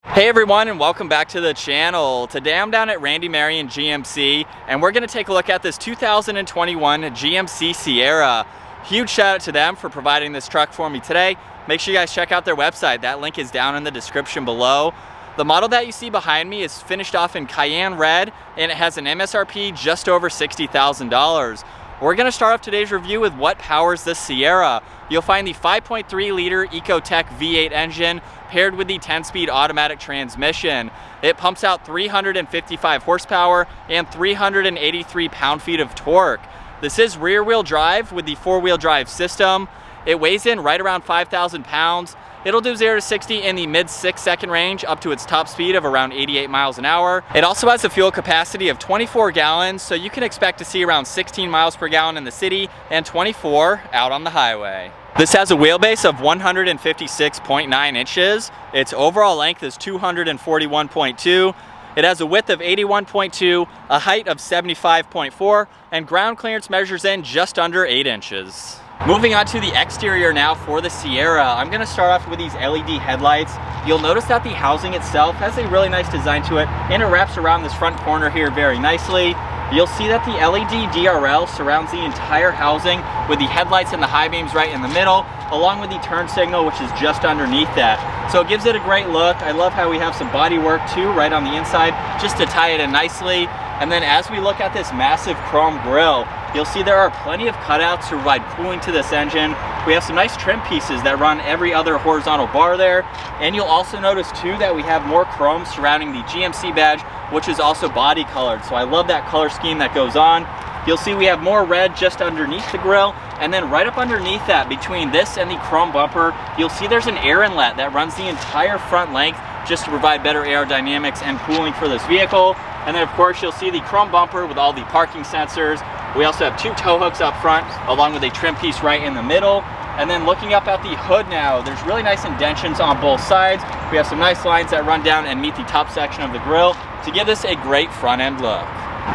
Hey everyone, and welcome back to the channel. Today I'm down at Randy Marion GMC and we're going to take a look at this 2021 GMC Sierra. Huge shout out to them for providing this truck for me today. Make sure you guys check out their website. That link is down in the description below. The model that you see behind me is finished off in cayenne red and it has an MSRP just over $60,000. We're going to start off today's review with what powers this Sierra. You'll find the 5.3 liter Ecotec V8 engine paired with the 10-speed automatic transmission. It pumps out 355 horsepower and 383 pound-feet of torque. This is rear-wheel drive with the four-wheel drive system. It weighs in right around 5,000 pounds. It'll do 0 to 60 in the mid 6-second range up to its top speed of around 88 miles an hour. It also has a fuel capacity of 24 gallons, so you can expect to see around 16 miles per gallon in the city and 24 out on the highway. This has a wheelbase of 156.9 inches. Its overall length is 241.2. It has a width of 81.2, a height of 75.4, and ground clearance measures in just under 8 inches. Moving on to the exterior now for the Sierra, I'm going to start off with these LED headlights. You'll notice that the housing itself has a really nice design to it, and it wraps around this front corner here very nicely. You'll see that the LED DRL surrounds the entire housing with the headlights and the high beams right in the middle, along with the turn signal, which is just underneath that. So it gives it a great look. I love how we have some body work too right on the inside just to tie it in nicely. And then as we look at this massive chrome grille, you'll see there are plenty of cutouts to provide cooling to this engine. We have some nice trim pieces that run every other horizontal bar there. And you'll also notice too that we have more chrome surrounding the GMC badge, which is also body colored. So I love that color scheme that goes on. You'll see we have more red just underneath the grille, and then right up underneath that, between this and the chrome bumper, you'll see there's an air inlet that runs the entire front length just to provide better aerodynamics and cooling for this vehicle. And then of course you'll see the chrome bumper with all the parking sensors. We also have two tow hooks up front along with a trim piece right in the middle. And then looking up at the hood now, there's really nice indentions on both sides. We have some nice lines that run down and meet the top section of the grille to give this a great front end look.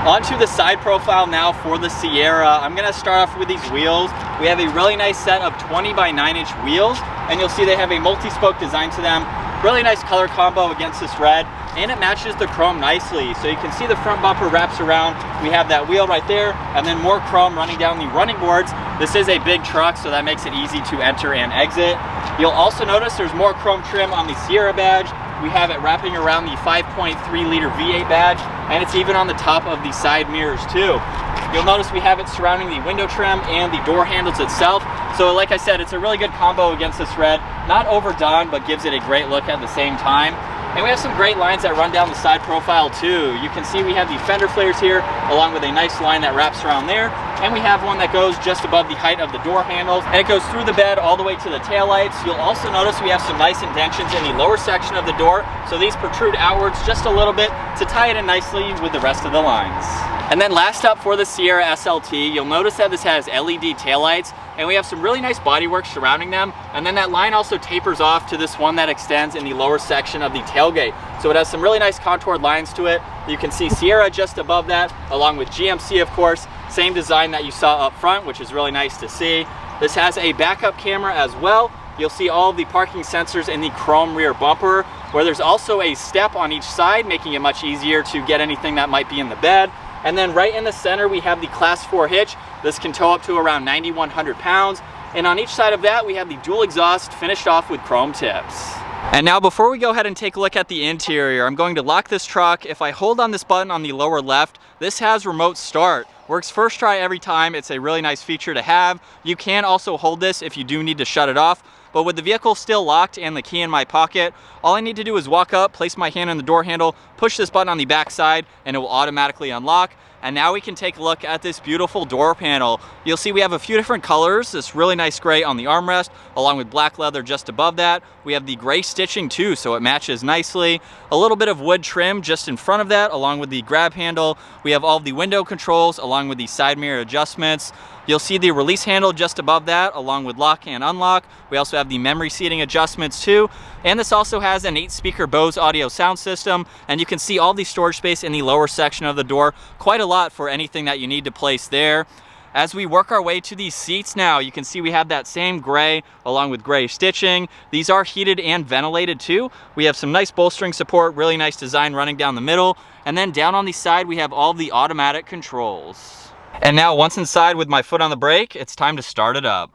Onto the side profile now for the Sierra. I'm going to start off with these wheels. We have a really nice set of 20 by 9 inch wheels, and you'll see they have a multi-spoke design to them. Really nice color combo against this red, and it matches the chrome nicely. So you can see the front bumper wraps around. We have that wheel right there, and then more chrome running down the running boards. This is a big truck, so that makes it easy to enter and exit. You'll also notice there's more chrome trim on the Sierra badge. We have it wrapping around the 5.3 liter V8 badge, and it's even on the top of the side mirrors too. You'll notice we have it surrounding the window trim and the door handles itself. So like I said, it's a really good combo against this red. Not overdone, but gives it a great look at the same time. And we have some great lines that run down the side profile too. You can see we have the fender flares here, along with a nice line that wraps around there. And we have one that goes just above the height of the door handles, and it goes through the bed all the way to the taillights. You'll also notice we have some nice indentions in the lower section of the door, so these protrude outwards just a little bit to tie it in nicely with the rest of the lines. And then last up for the Sierra SLT, you'll notice that this has LED taillights, and we have some really nice bodywork surrounding them. And then that line also tapers off to this one that extends in the lower section of the tailgate. So it has some really nice contoured lines to it. You can see Sierra just above that, along with GMC, of course. Same design that you saw up front, which is really nice to see. This has a backup camera as well. You'll see all of the parking sensors in the chrome rear bumper, where there's also a step on each side, making it much easier to get anything that might be in the bed. And then right in the center, we have the Class 4 hitch. This can tow up to around 9,100 pounds. And on each side of that, we have the dual exhaust finished off with chrome tips. And now before we go ahead and take a look at the interior, I'm going to lock this truck. If I hold on this button on the lower left, this has remote start. Works first try every time. It's a really nice feature to have. You can also hold this if you do need to shut it off. But with the vehicle still locked and the key in my pocket, all I need to do is walk up, place my hand on the door handle, push this button on the back side, and it will automatically unlock. And now we can take a look at this beautiful door panel. You'll see we have a few different colors. This really nice gray on the armrest, along with black leather just above that. We have the gray stitching too, so it matches nicely. A little bit of wood trim just in front of that, along with the grab handle. We have all of the window controls, along with the side mirror adjustments. You'll see the release handle just above that, along with lock and unlock. We also have the memory seating adjustments too. And this also has an 8-speaker Bose audio sound system, and you can see all the storage space in the lower section of the door. Quite a lot for anything that you need to place there. As we work our way to these seats now, you can see we have that same gray along with gray stitching. These are heated and ventilated too. We have some nice bolstering support, really nice design running down the middle. And then down on the side, we have all the automatic controls. And now once inside with my foot on the brake, it's time to start it up.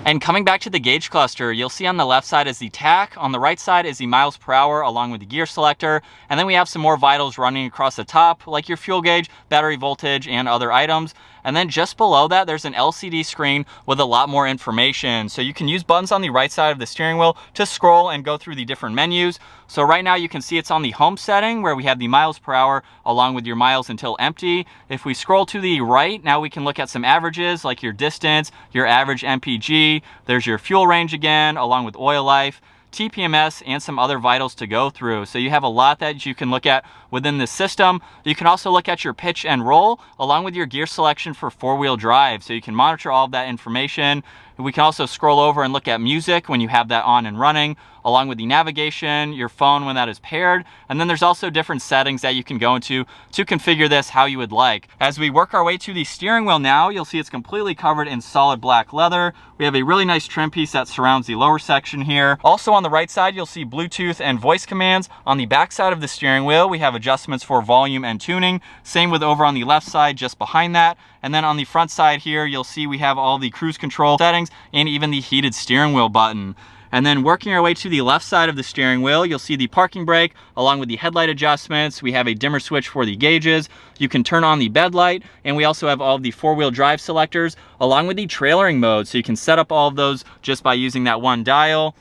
And coming back to the gauge cluster, you'll see on the left side is the tach, on the right side is the miles per hour along with the gear selector, and then we have some more vitals running across the top, like your fuel gauge, battery voltage, and other items. And then just below that, there's an LCD screen with a lot more information. So you can use buttons on the right side of the steering wheel to scroll and go through the different menus. So right now you can see it's on the home setting where we have the miles per hour along with your miles until empty. If we scroll to the right, now we can look at some averages like your distance, your average MPG, there's your fuel range again, along with oil life, TPMS, and some other vitals to go through. So you have a lot that you can look at within this system. You can also look at your pitch and roll along with your gear selection for four-wheel drive. So you can monitor all of that information. We can also scroll over and look at music when you have that on and running, along with the navigation, your phone when that is paired. And then there's also different settings that you can go into to configure this how you would like. As we work our way to the steering wheel now, you'll see it's completely covered in solid black leather. We have a really nice trim piece that surrounds the lower section here. Also on the right side, you'll see Bluetooth and voice commands. On the back side of the steering wheel, we have adjustments for volume and tuning. Same with over on the left side, just behind that. And then on the front side here, you'll see we have all the cruise control settings and even the heated steering wheel button. And then working our way to the left side of the steering wheel, you'll see the parking brake along with the headlight adjustments. We have a dimmer switch for the gauges. You can turn on the bed light, and we also have all of the four-wheel drive selectors along with the trailering mode. So you can set up all of those just by using that one dial.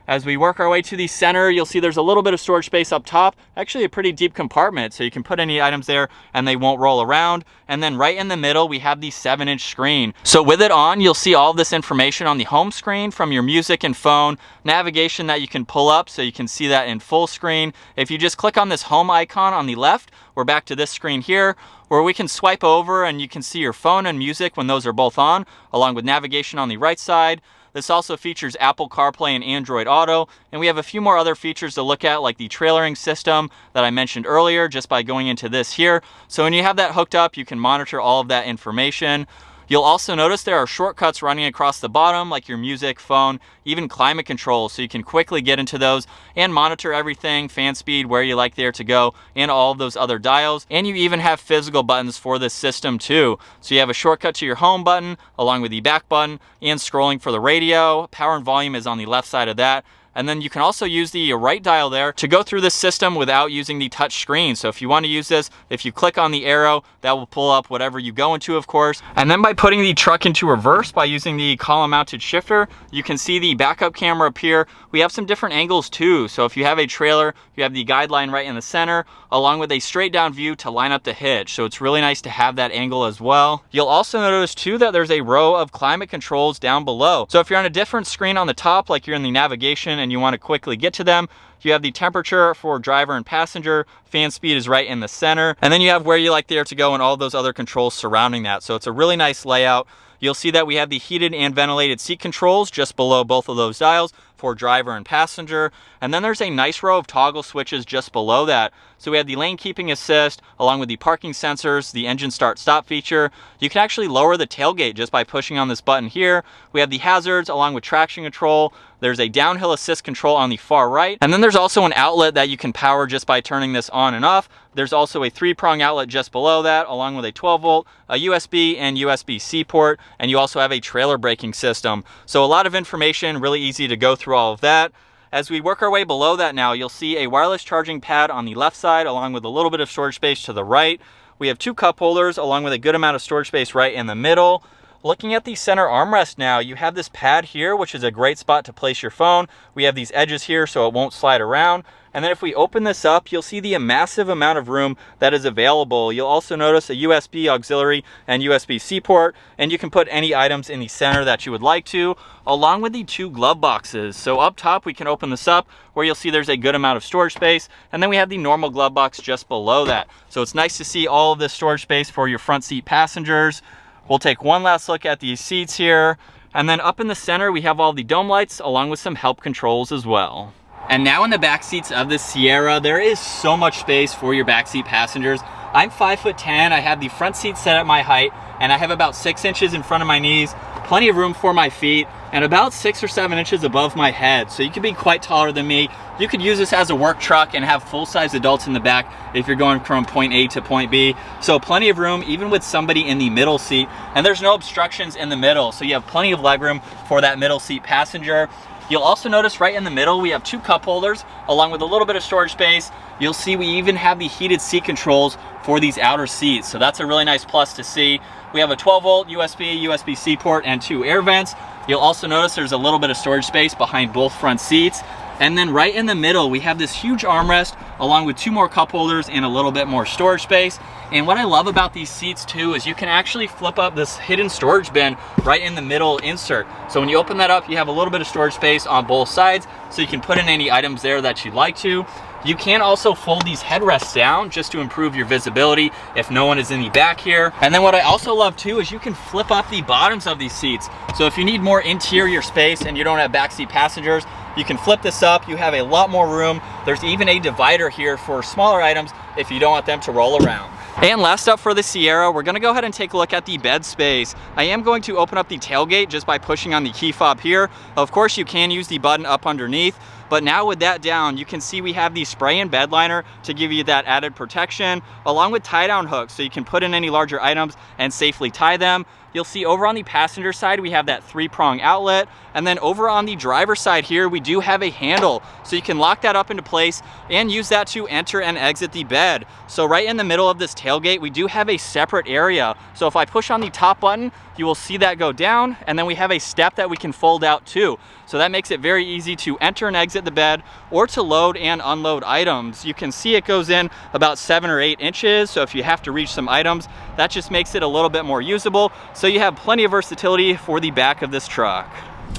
As we work our way to the center, you'll see there's a little bit of storage space up top, actually a pretty deep compartment, so you can put any items there and they won't roll around. And then right in the middle, we have the 7-inch screen. So with it on, you'll see all of this information on the home screen from your music and phone, navigation that you can pull up so you can see that in full screen. If you just click on this home icon on the left, we're back to this screen here, where we can swipe over and you can see your phone and music when those are both on, along with navigation on the right side. This also features Apple CarPlay and Android Auto, and we have a few more other features to look at, like the trailering system that I mentioned earlier, just by going into this here. So when you have that hooked up, you can monitor all of that information. You'll also notice there are shortcuts running across the bottom, like your music, phone, even climate control, so you can quickly get into those and monitor everything, fan speed, where you like there to go, and all of those other dials. And you even have physical buttons for this system too. So you have a shortcut to your home button, along with the back button, and scrolling for the radio. Power and volume is on the left side of that. And then you can also use the right dial there to go through this system without using the touch screen. So if you want to use this, if you click on the arrow, that will pull up whatever you go into, of course. And then by putting the truck into reverse by using the column mounted shifter, you can see the backup camera up here. We have some different angles too. So if you have a trailer, you have the guideline right in the center, along with a straight down view to line up the hitch. So it's really nice to have that angle as well. You'll also notice too that there's a row of climate controls down below. So if you're on a different screen on the top, like you're in the navigation and you want to quickly get to them, you have the temperature for driver and passenger, fan speed is right in the center, and then you have where you like there to go and all those other controls surrounding that. So it's a really nice layout. You'll see that we have the heated and ventilated seat controls just below both of those dials for driver and passenger. And then there's a nice row of toggle switches just below that. So we have the lane keeping assist along with the parking sensors, the engine start stop feature. You can actually lower the tailgate just by pushing on this button here. We have the hazards along with traction control. There's a downhill assist control on the far right. And then there's also an outlet that you can power just by turning this on and off. There's also a 3-prong outlet just below that, along with a 12-volt, a USB and USB-C port, and you also have a trailer braking system. So a lot of information, really easy to go through all of that. As we work our way below that now, you'll see a wireless charging pad on the left side, along with a little bit of storage space to the right. We have 2 cup holders, along with a good amount of storage space right in the middle. Looking at the center armrest now, you have this pad here, which is a great spot to place your phone. We have these edges here so it won't slide around. And then if we open this up, you'll see the massive amount of room that is available. You'll also notice a USB auxiliary and USB-C port, and you can put any items in the center that you would like to, along with the 2 glove boxes. So up top, we can open this up where you'll see there's a good amount of storage space, and then we have the normal glove box just below that. So it's nice to see all of this storage space for your front seat passengers. We'll take one last look at these seats here. And then up in the center, we have all the dome lights along with some help controls as well. And now in the back seats of the Sierra, there is so much space for your backseat passengers. I'm 5'10", I have the front seat set at my height, and I have about 6 inches in front of my knees, plenty of room for my feet, and about 6 or 7 inches above my head. So you could be quite taller than me. You could use this as a work truck and have full-size adults in the back if you're going from point A to point B. So plenty of room, even with somebody in the middle seat, and there's no obstructions in the middle. So you have plenty of legroom for that middle seat passenger. You'll also notice right in the middle, we have 2 cup holders along with a little bit of storage space. You'll see we even have the heated seat controls for these outer seats. So that's a really nice plus to see. We have a 12-volt USB, USB-C port, and 2 air vents. You'll also notice there's a little bit of storage space behind both front seats. And then right in the middle, we have this huge armrest along with 2 more cup holders and a little bit more storage space. And what I love about these seats too is you can actually flip up this hidden storage bin right in the middle insert. So when you open that up, you have a little bit of storage space on both sides, so you can put in any items there that you'd like to. You can also fold these headrests down just to improve your visibility if no one is in the back here. And then what I also love too is you can flip up the bottoms of these seats. So if you need more interior space and you don't have backseat passengers, you can flip this up. You have a lot more room. There's even a divider here for smaller items if you don't want them to roll around. And last up for the Sierra, we're gonna go ahead and take a look at the bed space. I am going to open up the tailgate just by pushing on the key fob here. Of course, you can use the button up underneath, but now with that down, you can see we have the spray-in bed liner to give you that added protection, along with tie-down hooks so you can put in any larger items and safely tie them. You'll see over on the passenger side, we have that 3-prong outlet. And then over on the driver's side here, we do have a handle. So you can lock that up into place and use that to enter and exit the bed. So right in the middle of this tailgate, we do have a separate area. So if I push on the top button, you will see that go down. And then we have a step that we can fold out too. So that makes it very easy to enter and exit the bed or to load and unload items. You can see it goes in about 7 or 8 inches. So if you have to reach some items, that just makes it a little bit more usable. So you have plenty of versatility for the back of this truck.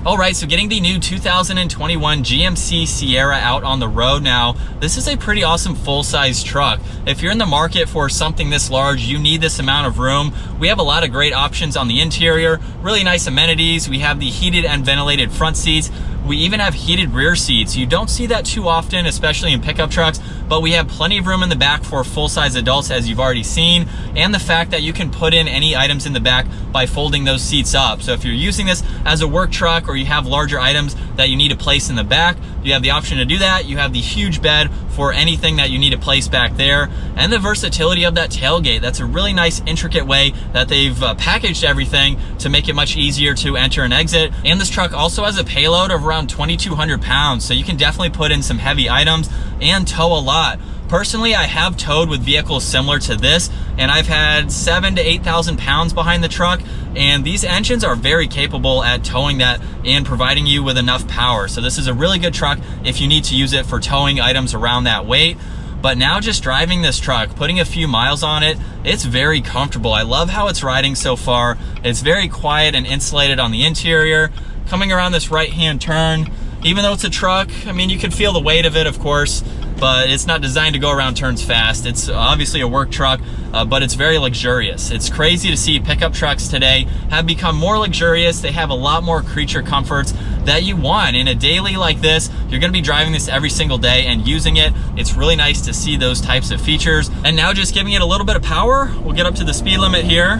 All right, so getting the new 2021 GMC Sierra out on the road now. This is a pretty awesome full-size truck. If you're in the market for something this large, you need this amount of room. We have a lot of great options on the interior, really nice amenities. We have the heated and ventilated front seats. We even have heated rear seats. You don't see that too often, especially in pickup trucks, but we have plenty of room in the back for full-size adults, as you've already seen, and the fact that you can put in any items in the back by folding those seats up. So if you're using this as a work truck or you have larger items that you need to place in the back, you have the option to do that. You have the huge bed for anything that you need to place back there, and the versatility of that tailgate. That's a really nice, intricate way that they've packaged everything to make it much easier to enter and exit. And this truck also has a payload of around 2,200 pounds, so you can definitely put in some heavy items and tow a lot. Personally, I have towed with vehicles similar to this, and I've had 7,000 to 8,000 pounds behind the truck, and these engines are very capable at towing that and providing you with enough power. So this is a really good truck if you need to use it for towing items around that weight. But now just driving this truck, putting a few miles on it, it's very comfortable. I love how it's riding so far. It's very quiet and insulated on the interior. Coming around this right-hand turn, even though it's a truck, I mean, you can feel the weight of it, of course, but it's not designed to go around turns fast. It's obviously a work truck, but it's very luxurious. It's crazy to see pickup trucks today have become more luxurious. They have a lot more creature comforts that you want. In a daily like this, you're gonna be driving this every single day and using it. It's really nice to see those types of features. And now just giving it a little bit of power, we'll get up to the speed limit here.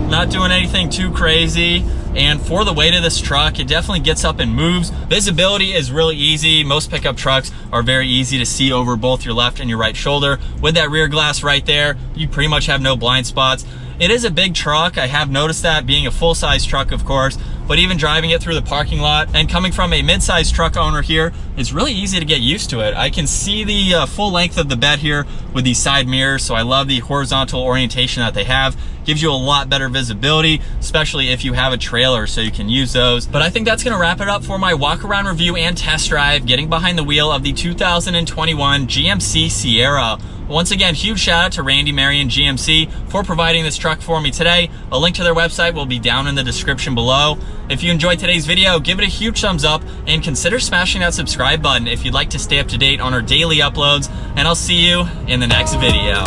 Not doing anything too crazy. And for the weight of this truck, it definitely gets up and moves. Visibility is really easy. Most pickup trucks are very easy to see over both your left and your right shoulder. With that rear glass right there, you pretty much have no blind spots. It is a big truck. I have noticed that, being a full-size truck, of course, but even driving it through the parking lot and coming from a mid-size truck owner here, it's really easy to get used to it. I can see the full length of the bed here with these side mirrors, so I love the horizontal orientation that they have. Gives you a lot better visibility, especially if you have a trailer, so you can use those. But I think that's gonna wrap it up for my walk around review and test drive, getting behind the wheel of the 2021 GMC Sierra. Once again, huge shout out to Randy Marion GMC for providing this truck for me today. A link to their website will be down in the description below. If you enjoyed today's video, give it a huge thumbs up and consider smashing that subscribe button if you'd like to stay up to date on our daily uploads. And I'll see you in the next video.